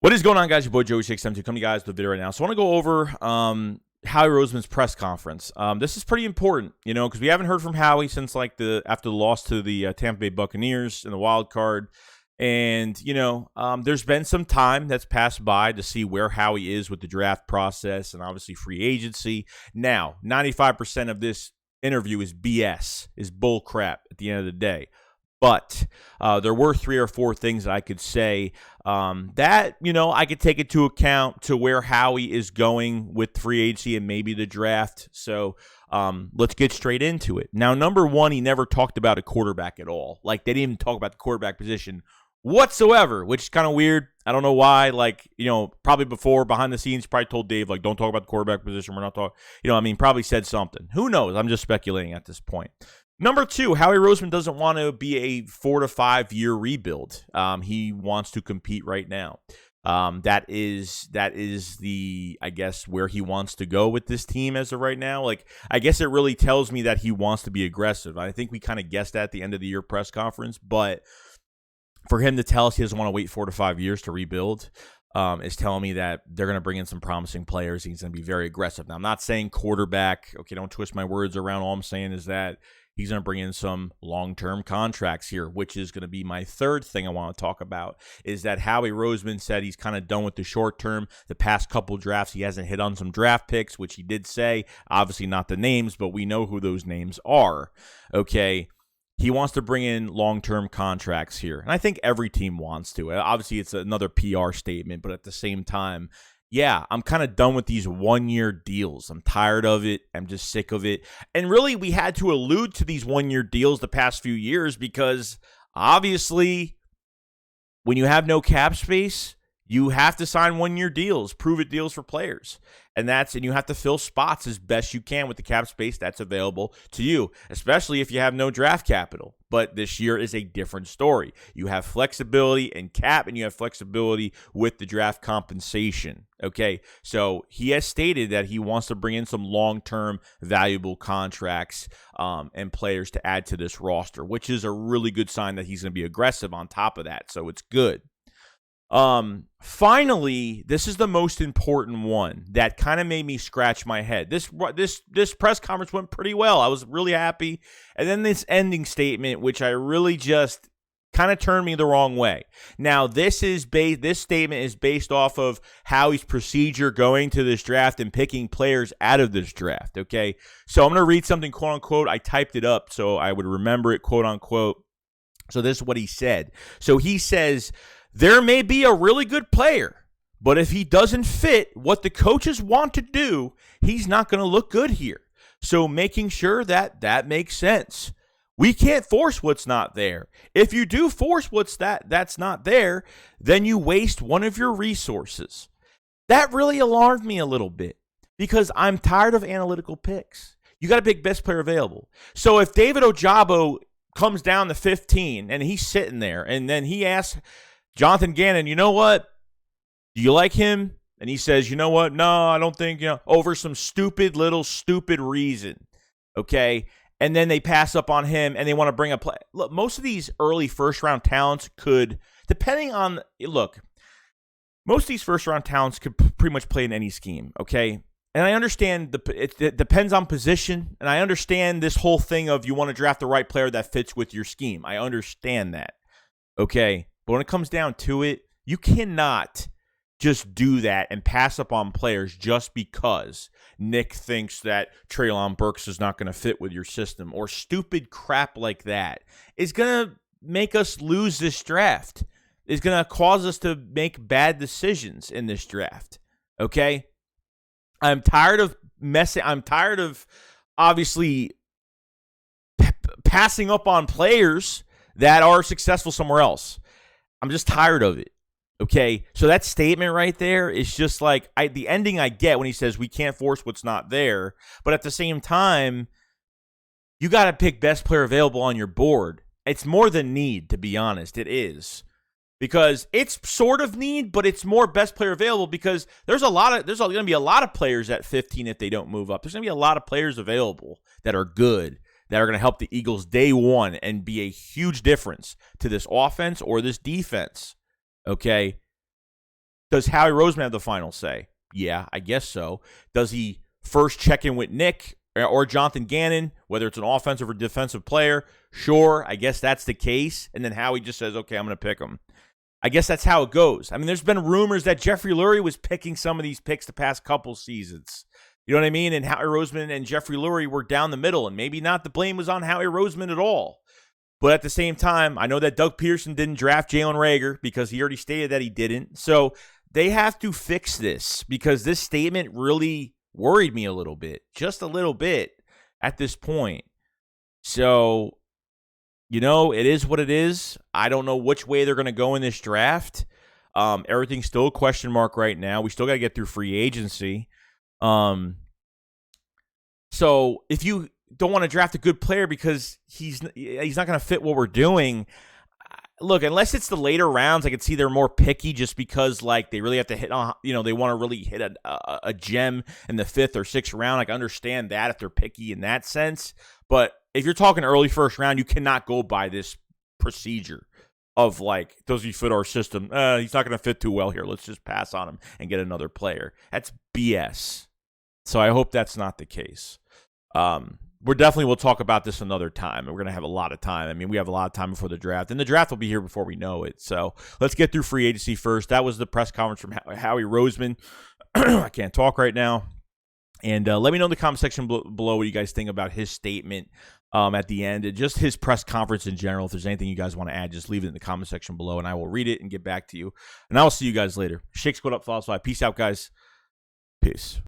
What is going on, guys? Your boy Joey 672 coming to you guys with a video right now. So I want to go over Howie Roseman's press conference. This is pretty important, because we haven't heard from Howie since after the loss to the Tampa Bay Buccaneers in the wild card. And, there's been some time that's passed by to see where Howie is with the draft process and obviously free agency. Now, 95% of this interview is BS, is bull crap at the end of the day. But there were 3 or 4 things that I could say that, I could take into account to where Howie is going with free agency and maybe the draft. So let's get straight into it. Now, number one, he never talked about a quarterback at all. They didn't even talk about the quarterback position whatsoever, which is kind of weird. I don't know why. Probably before, behind the scenes, probably told Dave, don't talk about the quarterback position. We're not talking, probably said something. Who knows? I'm just speculating at this point. Number 2, Howie Roseman doesn't want to be a 4 to 5 year rebuild. He wants to compete right now. That is the, I guess, where he wants to go with this team as of right now. I guess it really tells me that he wants to be aggressive. I think we kind of guessed that at the end of the year press conference, but for him to tell us he doesn't want to wait 4 to 5 years to rebuild is telling me that they're going to bring in some promising players. He's going to be very aggressive. Now, I'm not saying quarterback. Okay, don't twist my words around. All I'm saying is that he's going to bring in some long-term contracts here, which is going to be my third thing I want to talk about, is that Howie Roseman said he's kind of done with the short term. The past couple drafts, he hasn't hit on some draft picks, which he did say. Obviously not the names, but we know who those names are. Okay, he wants to bring in long-term contracts here, and I think every team wants to. Obviously, it's another PR statement, but at the same time, yeah, I'm kind of done with these one-year deals. I'm tired of it. I'm just sick of it. And really, we had to allude to these one-year deals the past few years because, obviously, when you have no cap space, you have to sign one-year deals, prove-it deals for players. And you have to fill spots as best you can with the cap space that's available to you, especially if you have no draft capital. But this year is a different story. You have flexibility in cap, and you have flexibility with the draft compensation. Okay, so he has stated that he wants to bring in some long-term valuable contracts and players to add to this roster, which is a really good sign that he's going to be aggressive on top of that. So it's good. Finally, this is the most important one that kind of made me scratch my head. This press conference went pretty well. I was really happy. And then this ending statement, which I really just kind of turned me the wrong way. Now, this statement is based off of Howie's procedure going to this draft and picking players out of this draft, okay? So I'm going to read something, quote unquote. I typed it up so I would remember it, quote unquote. So this is what he said. So he says, there may be a really good player, but if he doesn't fit what the coaches want to do, he's not going to look good here. So making sure that makes sense. We can't force what's not there. If you do force that's not there, then you waste one of your resources. That really alarmed me a little bit because I'm tired of analytical picks. You got to pick best player available. So if David Ojabo comes down to 15 and he's sitting there and then he asks Jonathan Gannon, you know what? Do you like him? And he says, you know what? No, I don't think, over some stupid reason. Okay? And then they pass up on him and they want to bring a play. Look, most of these early first-round talents could, most of these first-round talents could pretty much play in any scheme, okay? And I understand it depends on position, and I understand this whole thing of you want to draft the right player that fits with your scheme. I understand that, okay? But when it comes down to it, you cannot just do that and pass up on players just because Nick thinks that Treylon Burks is not going to fit with your system or stupid crap like that is going to make us lose this draft. Is going to cause us to make bad decisions in this draft. Okay? I'm tired of messing. I'm tired of obviously passing up on players that are successful somewhere else. I'm just tired of it, okay? So that statement right there is just the ending I get when he says we can't force what's not there, but at the same time, you got to pick best player available on your board. It's more than need, to be honest. It is. Because it's sort of need, but it's more best player available because there's going to be a lot of players at 15 if they don't move up. There's going to be a lot of players available that are good, that are going to help the Eagles day one and be a huge difference to this offense or this defense, okay? Does Howie Roseman have the final say? Yeah, I guess so. Does he first check in with Nick or Jonathan Gannon, whether it's an offensive or defensive player? Sure, I guess that's the case. And then Howie just says, okay, I'm going to pick him. I guess that's how it goes. I mean, there's been rumors that Jeffrey Lurie was picking some of these picks the past couple seasons. You know what I mean? And Howie Roseman and Jeffrey Lurie were down the middle, and maybe not the blame was on Howie Roseman at all. But at the same time, I know that Doug Peterson didn't draft Jalen Reagor because he already stated that he didn't. So they have to fix this because this statement really worried me a little bit, just a little bit at this point. So, you know, it is what it is. I don't know which way they're going to go in this draft. Everything's still a question mark right now. We still got to get through free agency. So if you don't want to draft a good player because he's not going to fit what we're doing, look, unless it's the later rounds, I can see they're more picky just because, like, they really have to hit on, you know, they want to really hit a gem in the 5th or 6th round. I can understand that if they're picky in that sense. But if you're talking early first round, you cannot go by this procedure of, like, does he fit our system? He's not going to fit too well here. Let's just pass on him and get another player. That's BS. So I hope that's not the case. We'll talk about this another time, and we're going to have a lot of time. I mean, we have a lot of time before the draft, and the draft will be here before we know it. So let's get through free agency first. That was the press conference from Howie Roseman. I can't talk right now. And let me know in the comment section below what you guys think about his statement at the end, and just his press conference in general. If there's anything you guys want to add, just leave it in the comment section below, and I will read it and get back to you. And I will see you guys later. Shake Squad up, follow us. Peace out, guys. Peace.